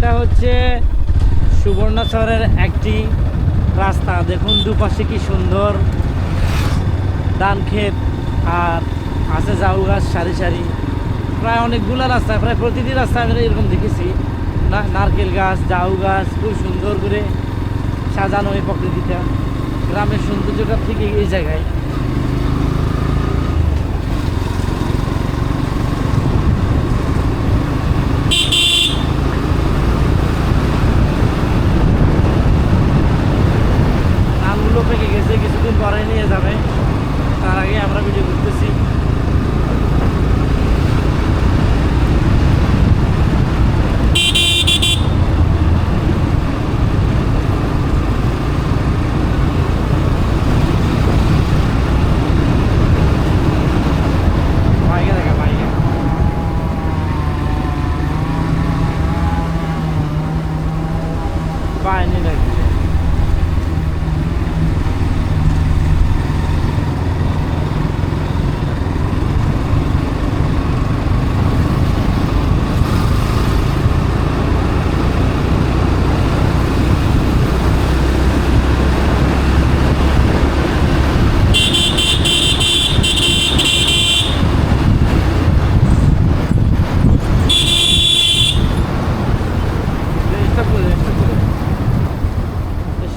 এটা হচ্ছে সুবর্ণচরের একটি রাস্তা। দেখুন দুপাশে কি সুন্দর ধান ক্ষেত, আর আছে ঝাউ গাছ সারি সারি। প্রায় অনেকগুলো রাস্তা, প্রায় প্রতিটি রাস্তায় আমি এরকম দেখেছি নারকেল গাছ, ঝাউ গাছ খুব সুন্দর করে সাজানো এই প্রকৃতিটা। গ্রামের সৌন্দর্যটা ঠিক এই জায়গায়।